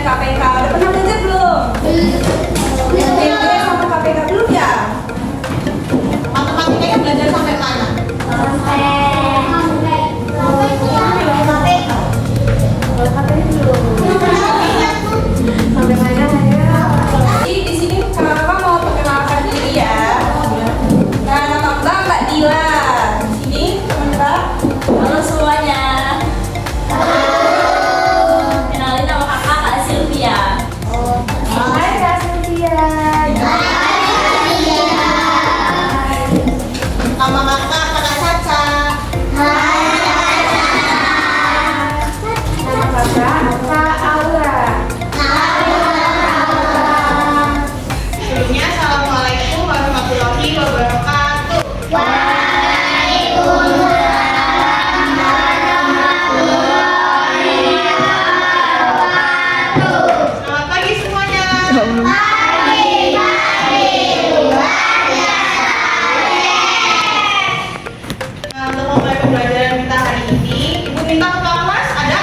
KPK. Udah pernah belajar belum? FEB sama KPK belum ya? Matematikanya belajar sampai mana? Sampai mana ya? Jadi di sini kakak mau perkenalkan diri ya. Nah, nama Mbak Dila. Ini teman Mbak. Halo semuanya. Kenalin nama kakak Kak Sylvia. Hai Kak Sylvia. Nama kakak Caca. Nama kakak Kak Aura. Sebelumnya assalamualaikum warahmatullahi wabarakatuh. Selamat pagi semuanya. Nah, untuk memulai pembelajaran kita hari ini, Ibu minta ketua kelas ada?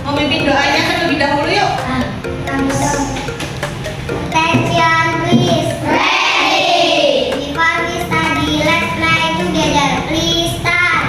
Mau mimpin doanya terlebih dahulu yuk. Attention please. Ready. Before we study, let's play together. Please start.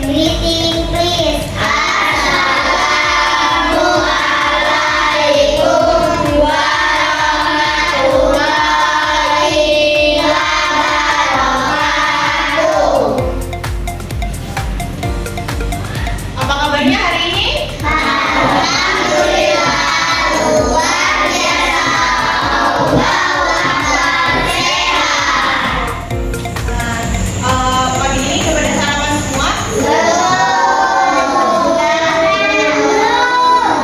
Greeting please. Assalamualaikum warahmatullahi wabarakatuh. Apa kabarnya hari ini? Alhamdulillah luar biasa. Pagi ini kepada sarapan semua.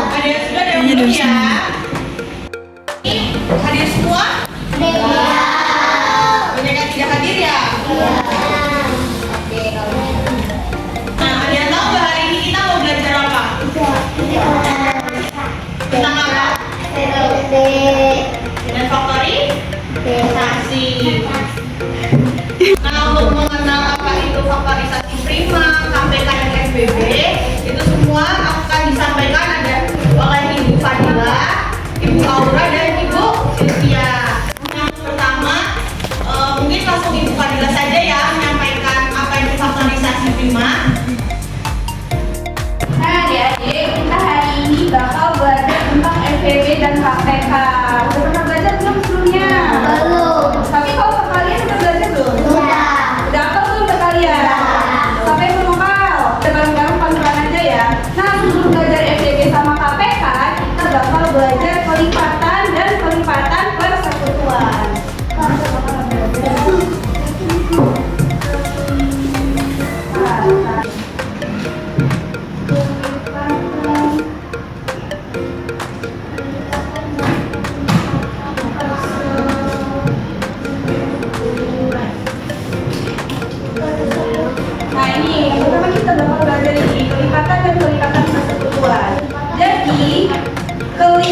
Ada yang sudah, ada yang belum ya. Ini hadir semua? Banyak yang tidak hadir ya? Oke, kalau gitu. Nah, ada yang tahu nggak hari ini kita mau belajar apa? Tentang apa? Dan faktorisasi. Nah, untuk mengenal apa itu faktorisasi prima, KPK dan FBB, itu semua akan disampaikan oleh Ibu Fadila, Ibu Aura, dan Ibu Sylvia. Yang pertama, mungkin langsung Ibu Fadila saja ya menyampaikan apa itu faktorisasi prima. Nah, adik-adik, kita hari ini bakal belajar tentang FEB dan KPK. Udah pernah belajar belum sebelumnya? Belum. Tapi kalau kalian udah belajar belum? Udah. Udah apa belum ke kalian? Sampai belum hafal. Udah bareng-bareng pelan-pelan aja ya. Nah, sebelum belajar FEB sama KPK, kita bakal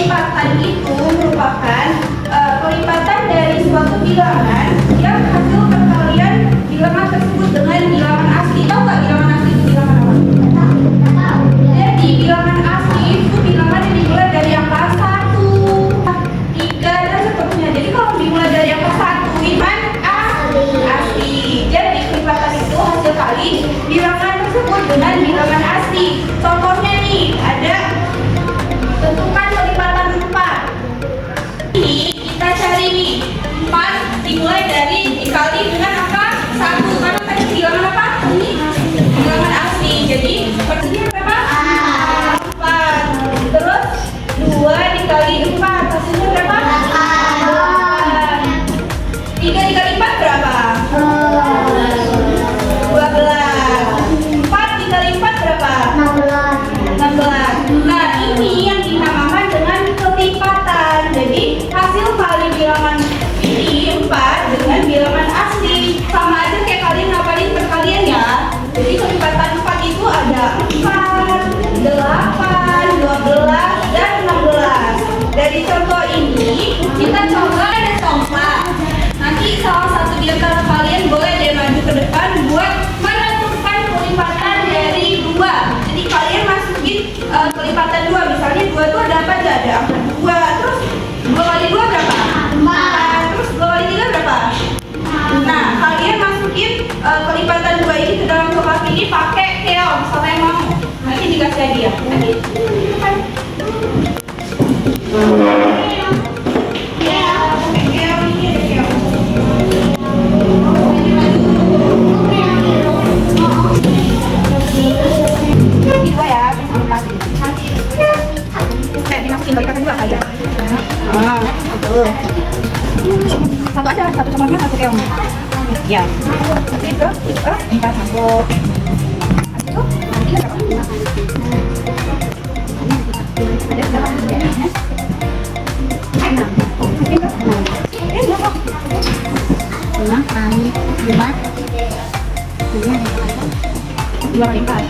kelipatan itu merupakan kelipatan dari suatu bilangan yang hasil perkalian bilangan tersebut dengan bilangan asli. Tahu nggak bilangan asli itu bilangan apa? Jadi bilangan asli itu bilangan yang dimulai dari angka 1, 3 dan seterusnya. Jadi kalau dimulai dari angka 1 itu kan asli. Jadi kelipatan itu hasil kali bilangan tersebut dengan bilangan asli. Contohnya nih ada tentukan kelipatan 4. Ini kita cari nih 4 dimulai dari dikali dengan angka 1 karena tadi bilangan apa? Ini bilangan asli. Jadi persisnya berapa? 4. Terus 2 dikali 4 hasilnya berapa? 8. 3 dikali 4 berapa? 12. 4 dikali 4 berapa? 16. Nah, ini yang dinamakan dengan kelipatan. Jadi, hasil kali bilangan ini 4 dengan bilangan asli. Sama aja kayak kalian ngapalin perkalian ya. Jadi, kelipatan 4 itu ada 4, 8, 12, dan 16. Dari contoh ini, kita coba ada contoh. Nanti salah satu di antara kalian boleh deh maju ke depan buat menentukan kelipatan dari 2. Jadi kalian masukin kelipatan 2. Misalnya 2 itu ada apa aja? Ada angka 2. Terus 2 kali 2 berapa? 4. Terus 2 kali 3 berapa? Nah, kalian masukin kelipatan 2 ini ke dalam kotak ini pakai keong. Siapa yang mau? Nanti dikasih hadiah. Nanti kan. Dimasukin kelipatan 2 aja. Betul. Satu aja, satu sama satu keong. Ya. Itu, 4 masuk. Itu, 3 berapa? Ada berapa? 6. Berapa? 6 kali 5. 2 kali 4.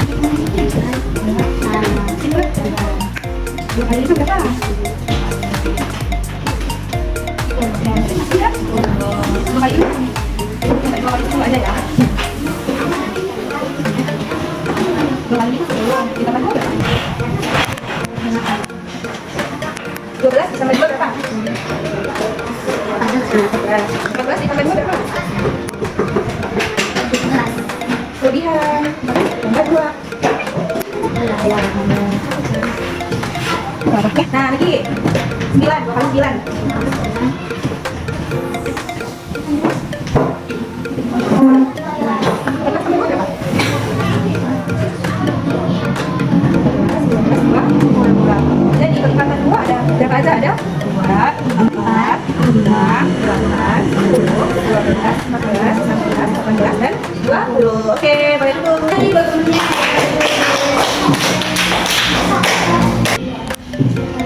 2 kali 5 berapa? 2 kali 5. 2 kali 10 aja ya. 2 kali 5 10. Ditambah 2 berapa? 12 ditambah 2 berapa? 14 ditambah 2 berapa? 11. Kelebihan. Tambah 2. Nah, lagi 9, 2 kali 9. Jadi kelipatan 2 ada berapa aja? Ada 2, 4, 5, 8, 10, 12, 14, 16, 18, dan 20. Oke, boleh dulu. Tadi bagaimana?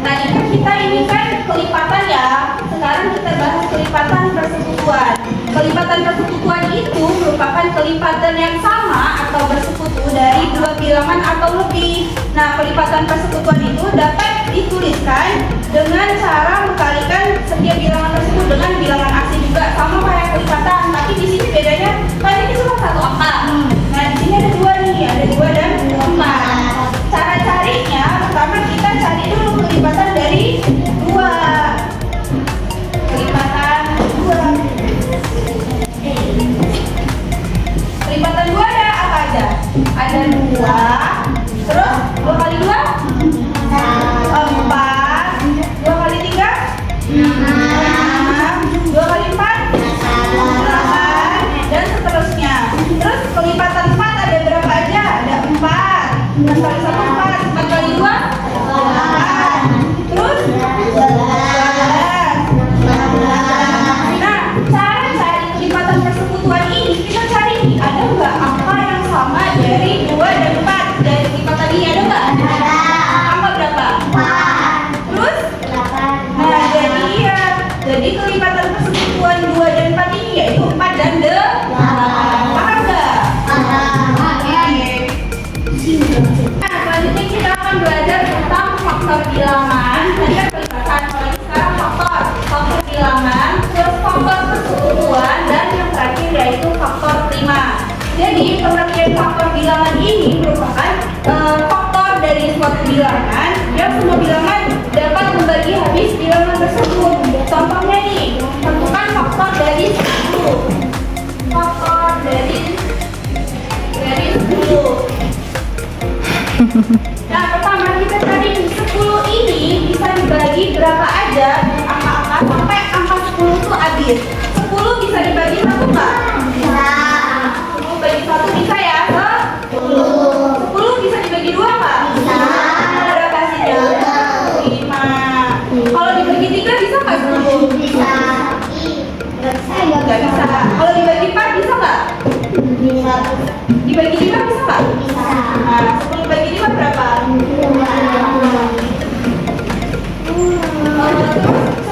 Tadi kan kita ini kan kelipatan ya. Sekarang kita bahas kelipatan persekutuan. Kelipatan persekutuan itu merupakan kelipatan yang sama atau bersekutu dari 2 bilangan atau lebih. Nah, kelipatan persekutuan itu dapat dituliskan dengan cara mengkalikan setiap bilangan tersebut dengan bilangan asli juga, sama kayak kelipatan. Tapi di sini bedanya, kan ini cuma 1 angka. Nah, di sini ada 2 nih, ada 2 dan 4. Cara carinya, pertama kita cari dulu kelipatan dari 2. Kelipatan 2. Kelipatan 2 ada apa aja? Ada 2. Terus 2 kali 2? 4. 2 kali 3? 6. 2 kali 4? 8. Dan seterusnya. Terus kelipatan 4 ada berapa aja? Ada 4. 4 kali 1 4. 4 kali 2? 8. Terus? 12. Nah, cara cari kelipatan persekutuan ini, kita cari nih, ada nggak angka yang sama dari 2 dan 4? Dari kelipatan ini ada nggak? Ada. Angka berapa? 4. Terus? 8. Nah, jadi kelipatan persekutuan 2 dan 4 ini yaitu 4 dan 8. Paham nggak? Paham. Oke. Nah, selanjutnya habis. 10 bisa dibagi 1 nggak? Bisa. 10 bagi 1 bisa ya? 10 bisa dibagi 2 nggak? Bisa. Berapa hasilnya? 5. Kalau dibagi 3 bisa nggak 10? Bisa. Nggak bisa. Kalau dibagi 4 bisa nggak? Bisa. Dibagi 5 bisa nggak? Bisa. Nah, 10 bagi 5 berapa?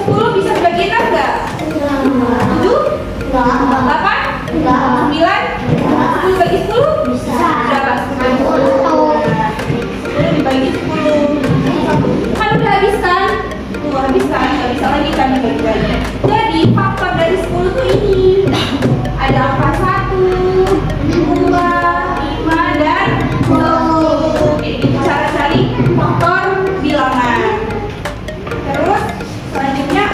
10 bisa dibagi 6 nggak? 7? 8? 9? 10 bagi 10? Bisa. Berapa? 10 dibagi 10. Kan udah habis kan? Tuh habis kan? Nggak bisa lagi kan dibagi-bagi. Jadi faktor dari 10 tuh ini. Ada angka 1, 2, 5, dan 10. Jadi itu cara cari faktor bilangan. Terus selanjutnya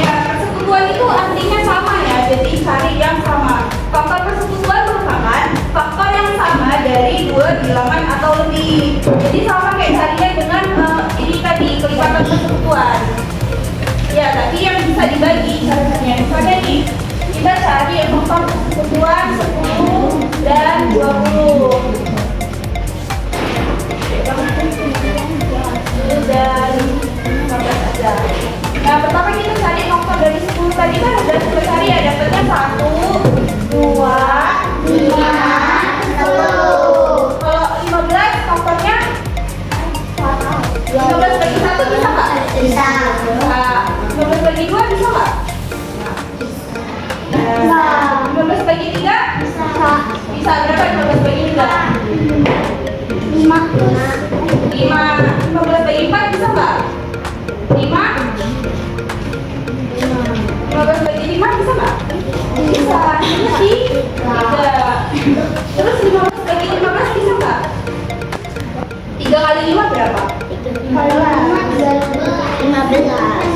ya, persekutuan itu artinya sama ya, jadi cari yang sama. Faktor persekutuan merupakan faktor yang sama dari 2 bilangan atau lebih. Jadi sama kayak carinya dengan ini tadi, kelipatan persekutuan. Ya, tapi yang bisa dibagi caranya. Misalnya nih, kita cari faktor persekutuan 10 dan 20. Dan 15 aja. Nah, pertama kita cari faktor dari 10 tadi kan udah kita cari ya, dapatnya 1, 2, 5, 10. Kalau 15 faktornya 15 bagi 1 bisa nggak? Bisa. Nah, 15 bagi 2 bisa nggak? Nah, 15 bagi 3 Bisa. bisa. Berapa 15 bagi 3? 5. 5. 15 bagi 4 bisa nggak? 5. 15 bagi 5 bisa nggak? Bisa. Jadi 3. Terus 15 bagi 15 bisa nggak? 3 kali 5 berapa? 15.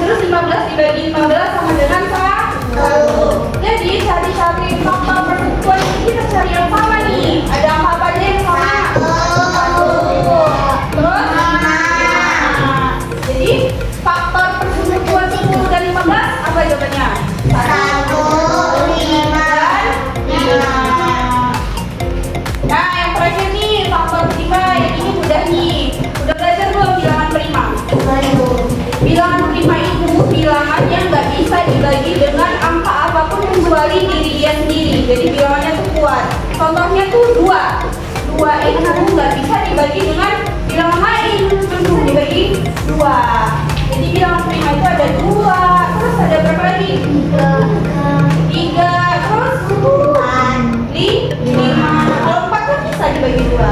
Terus 15 dibagi 15 sama dengan 1. Jadi cari-cari faktor persekutuan ini kita cari yang sama nih. Ada apa aja yang sama? 1. Terus? Jadi faktor persekutuan 10 dan 15 apa jawabannya? 1, 5. Nah, yang terakhir nih faktor prima, yang ini mudah nih. Udah belajar belum bilangan prima? Bilangan prima itu bilangan yang nggak bisa dibagi dengan angka apapun kecuali diri dia sendiri. Jadi bilangannya tuh kuat. Contohnya tuh 2. 2 itu nggak bisa dibagi dengan bilangan lain, cuma bisa dibagi 2. Jadi bilangan prima itu ada 2. Terus ada berapa lagi? 3. Terus 5. Kalau 4 kan bisa dibagi 2.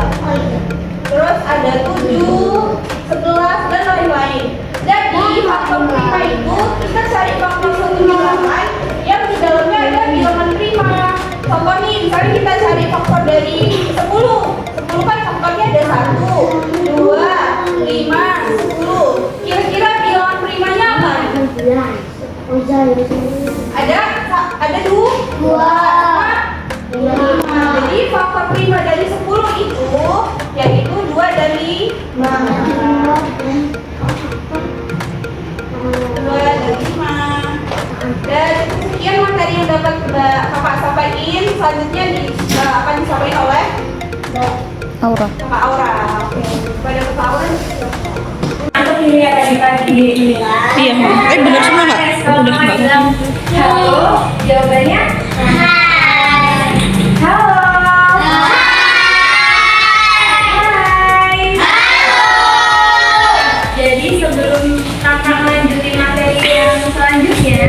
Terus ada 7, 11, dan lain-lain. Jadi faktor prima itu kita cari faktor suatu bilangan yang di dalamnya ada bilangan prima. Contoh nih, misalnya kita cari faktor dari 10. 10 kan faktornya ada 1, 2, 5, 10. Kira-kira bilangan primanya apa? Ada 2. Jadi faktor prima dari 10 itu yaitu 2 dan 5. 2 dan 5. Dan sekian materi yang dapat Kakak sampaikan. Selanjutnya akan disampaikan oleh Aura. Kakak Aura. Oke. Pada Kakak Aura. Aku ini tadi Iya, benar semua nggak? Udah nggak? Halo, jawabannya halo. Jadi sebelum kakak lanjutin materi yang selanjutnya,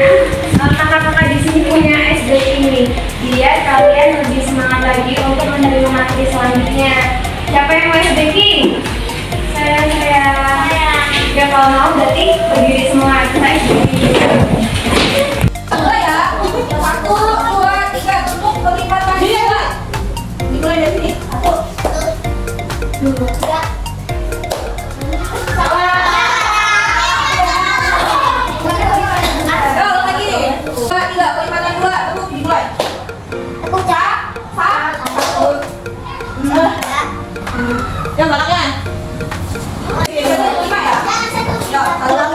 kakak-kakak di sini punya SD ini, biar kalian lebih semangat lagi untuk menerima materi selanjutnya. Siapa yang mau SD King? Saya. Ya kalau mau berarti berdiri semua. Kita SD King. Mulai ya. 1, 2, 3 untuk kelipatan 2. Dimulai dari sini. 1, 2, 3. Yang belakangnya. Oke, 5 ya? Ya, 1.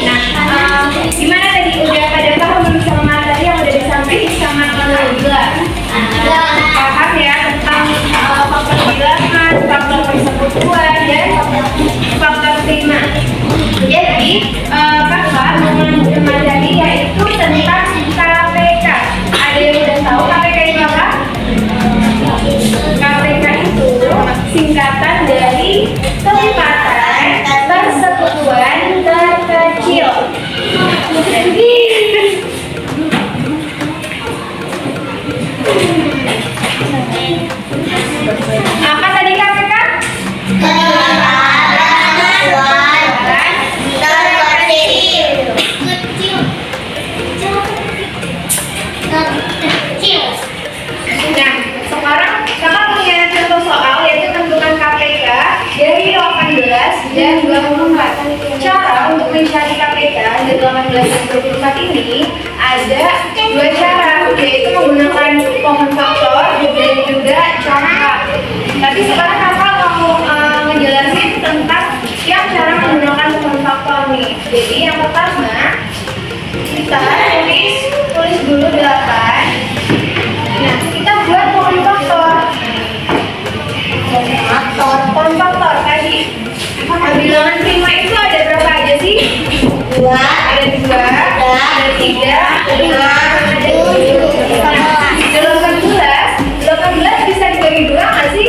Nah, gimana tadi? Udah pada paham sama materi yang udah disampaikan sama Kak? Paham ya tentang faktor bilangan, faktor persekutuan, dan faktor prima. Jadi, kakak mengambil materi yaitu tentang KPK. Ada yang udah tahu KPK itu apa? KPK itu singkatan dari kelipatan persekutuan terkecil. Apa tadi KPK? Nah, sekarang kakak punya contoh soal yaitu tentukan KPK dari 18 dan 24. Cara untuk mencari KPK dari 18 dan 24 ini ada dua cara, yaitu menggunakan pohon faktor dan juga congkak. Tapi sekarang kakak mau ngejelasin tentang yang cara menggunakan pohon faktor nih. Jadi yang pertama kita tulis dulu 8. Nah, kita buat pohon faktor. Pohon faktor tadi. Bilangan prima itu ada berapa aja sih? 2. Ada 2. Ada 3. Ada 5. Ada 7. 18 bisa dibagi 2 nggak sih?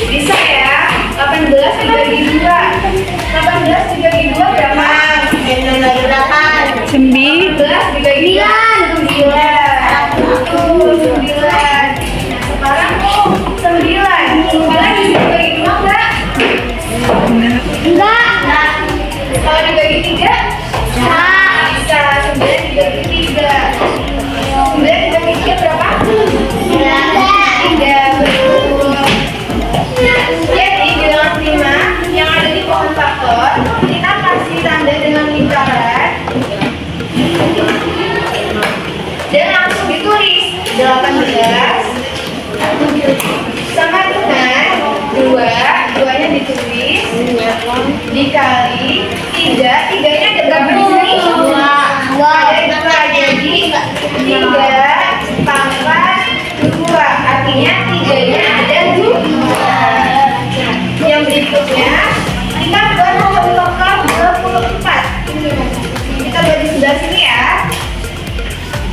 Bisa ya. 18 dibagi 2. 18 dibagi 2 berapa? 9. 18 dibagi 9. Sekarang 9. Kalian bisa dibagi 2 nggak? Enggak. Kalau dibagi 3? Bisa. 9 dibagi 3. 9 dibagi 3 berapa? 3. Betul. Jadi bilangan prima yang ada di pohon faktor kita kasih tanda dengan lingkaran dan langsung ditulis 18 sama dengan 2, 2-nya ditulis dikali 3, 3-nya ada berapa di sini? 2. Ada 2, jadi 3 pangkat 2, artinya 3-nya ada 2. Yang berikutnya kita buat pohon faktor 24. Kita buat di sebelah sini ya.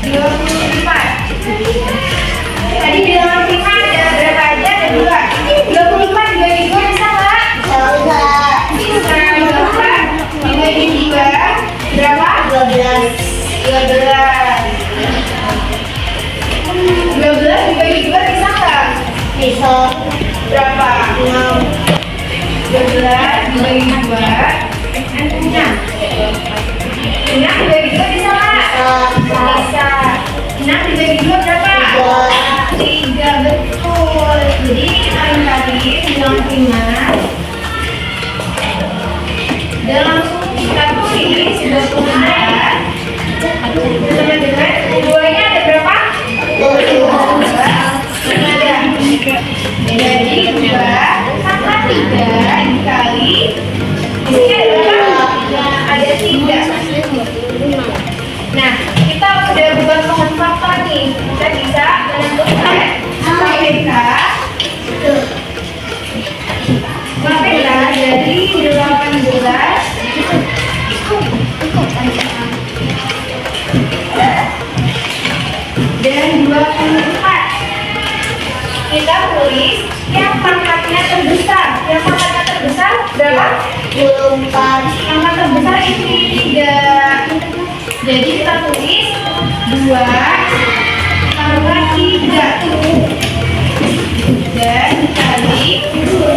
24. Tadi bilangan prima ada berapa aja? Ada 2. 24 dibagi 2 bisa nggak? Bisa. 24 dibagi 2 berapa? 12 dibagi 2 bisa nggak? Bisa. Berapa? 12 dibagi 2 6. 6 dibagi 2 bisa nggak? Bisa. 6 dibagi 2 berapa? 3. Betul. Jadi kalian tadi bilangan prima dan langsung kita tulis 24 sama dengan 2-nya ada berapa? 2. Ini ada. Jadi 2 pangkat 3 dikali di sini ada berapa? Ada 3. Nah, kita udah buat pohon faktor nih. Kita bisa menentukan KPK dari 18 dan 24. Kita tulis yang pangkatnya terbesar. Yang pangkatnya terbesar berapa? 24. Pangkat terbesar ini 3. Jadi kita tulis 2 tambah 3 dan dikali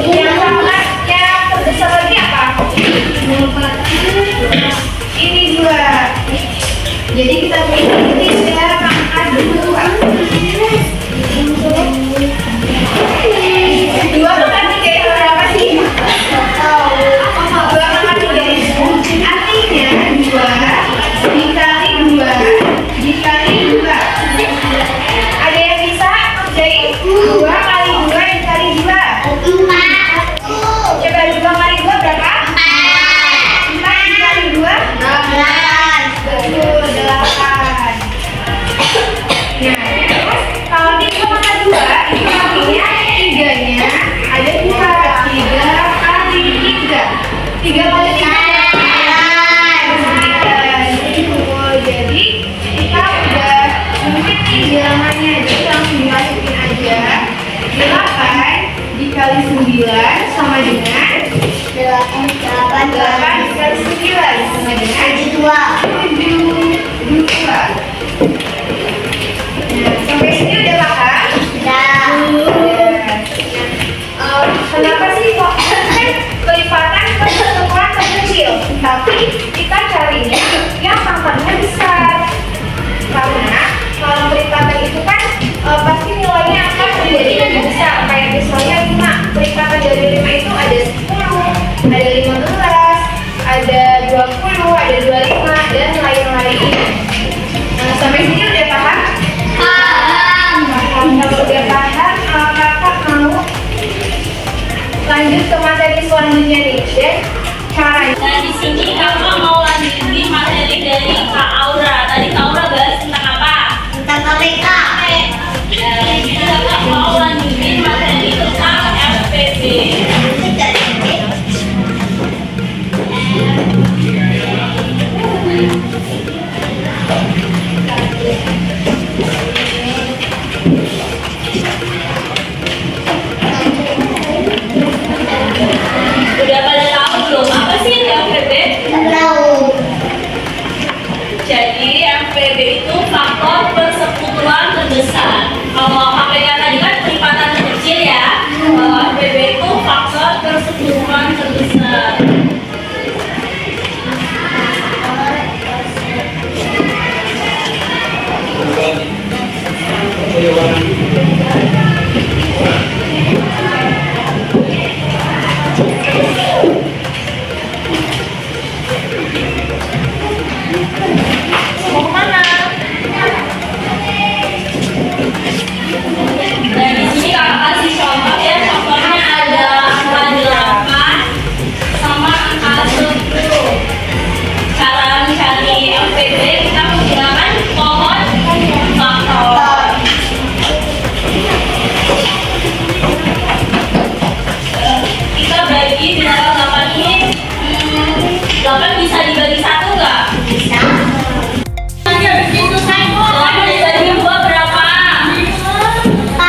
yang pangkatnya terbesar lagi apa? Ini 2. Jadi kita tulis 3 pangkat 2. 2 pangkat 3 itu berapa sih? 2 pangkat 3 itu artinya 2 dikali 2 dikali 2. Ada yang bisa kerjain 2 kali 2 dikali dikali 9 sama dengan 8 dikali 9 sama dengan 7. Nah, sampai sini udah paham? Kenapa sih kok kelipatan pertemuan kecil, tapi kita carinya yang pangkatnya besar? Karena kalau kelipatan itu kan pasti nilainya akan menjadi lebih besar. Kayak misalnya 5, kelipatan dari 5 itu ada 10, ada 15, ada 20, ada 25, dan lain-lain. Nah, sampai sini udah paham? Kalau udah paham, kakak mau lanjut ke materi selanjutnya nih. Dan caranya. Nah, di sini kakak mau lanjutin materi dari Kak Aura. Tadi Kak Aura bahas tentang apa? Tentang KPK. Nah, ini kakak mau lanjutin materi tentang FPB. Udah pada tahu belum apa sih FPB? Tahu. Jadi FPB itu faktor persekutuan terbesar. Kalau KPK tadi kan kelipatan kecil ya. Kalau FPB itu faktor persekutuan terbesar. Mau kemana? Nah, di sini kakak kasih contoh ya. Contohnya ada angka 8 sama angka 10. Cara mencari FPB kita menggunakan pohon faktor. Kita bagi di dalam 8 ini. 8 bisa dibagi 1 nggak? Bisa. 8 dibagi 2 berapa? 4.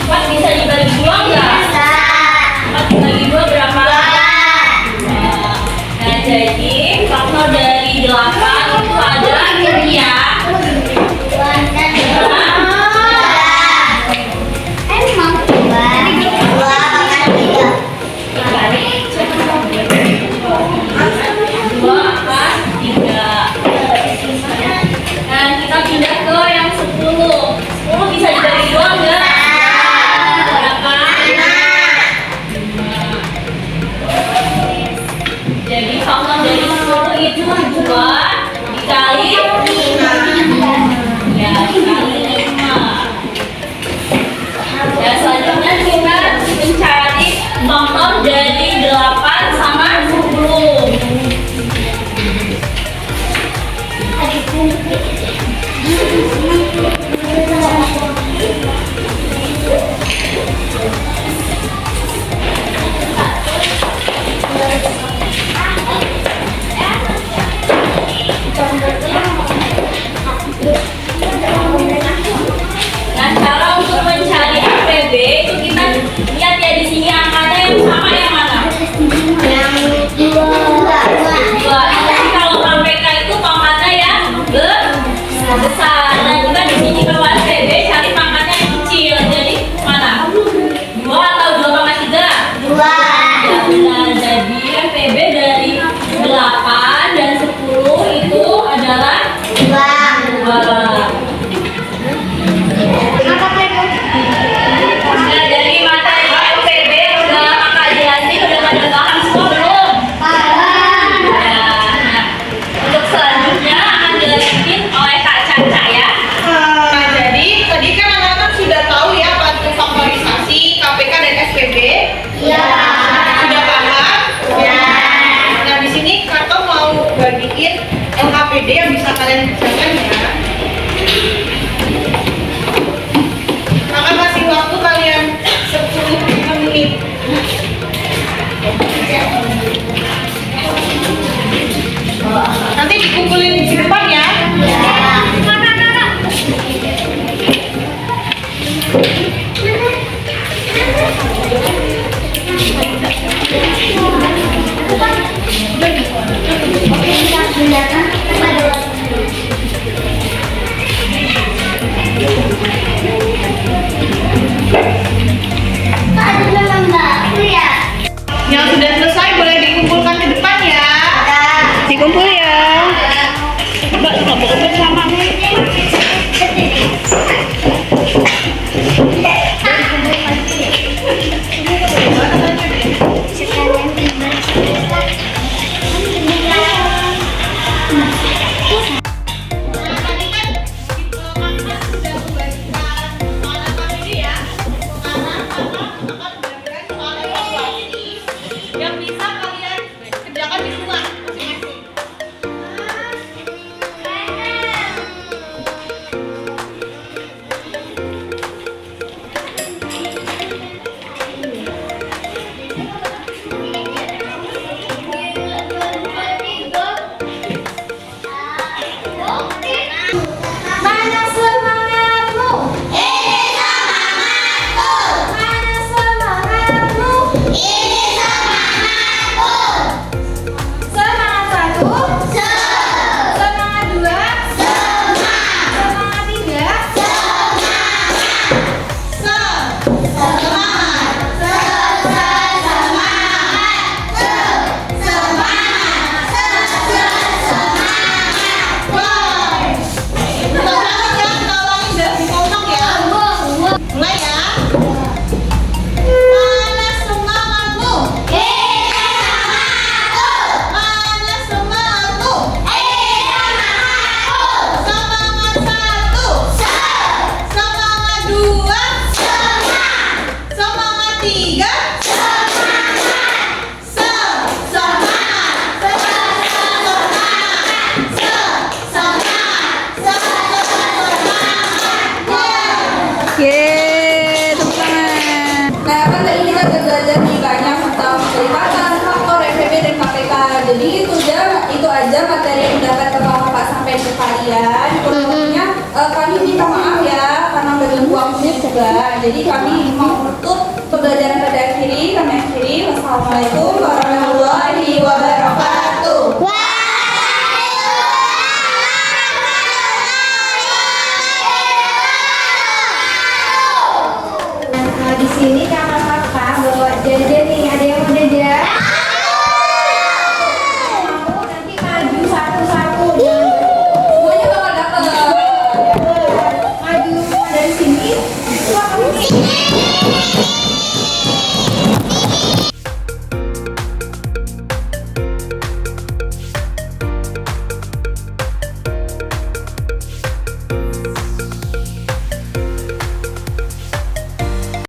4 bisa dibagi 2 nggak? Bisa. 4 dibagi 2 berapa? 2. Nah, jadi faktor dari 8 itu adalah ini ya. Emang 2 pangkat 3. 2 apa? 3. Nah, kita pindah ke yang 10. 10 bisa dibagi 2 enggak? Berapa? 5. Jadi faktor dari 10 itu 2 dikali 5. Ya, dikali 5. Ya, selanjutnya kita mencari faktor dari 8 sama 10. Nah, cara untuk mencari FPB itu kita lihat ya di sini angkanya yang sama yang mana? Yang 2. 2. Tapi kalau KPK itu pangkatnya yang besar. Nah, kita di sini kalau FPB cari pangkatnya yang kecil. Jadi mana? 2 atau 2 pangkat 3? 2. Ya, benar. Jadi FPB dari 8 dan 10 itu adalah 2. Nah, dari materi FPB udah kakak jelasin, udah pada paham semua belum? Nah, untuk selanjutnya akan dilanjutin oleh Kak Caca ya. Nah, jadi tadi kan anak-anak sudah tahu ya apa itu faktorisasi, KPK dan SPB. Iya. Sudah paham? Ya. Nah, di sini kakak mau bagiin LKPD yang bisa kalian kerjakan ya. Kakak kasih waktu kalian 10 menit. Nanti dikumpulin di depan ya. aja materi yang dapat Bapak sampaikan ke kalian. Kurang lebihnya kami minta maaf ya karena mengganggu waktunya juga. Jadi kami mau menutup pembelajaran pada akhiri. Kami akhiri. Wassalamualaikum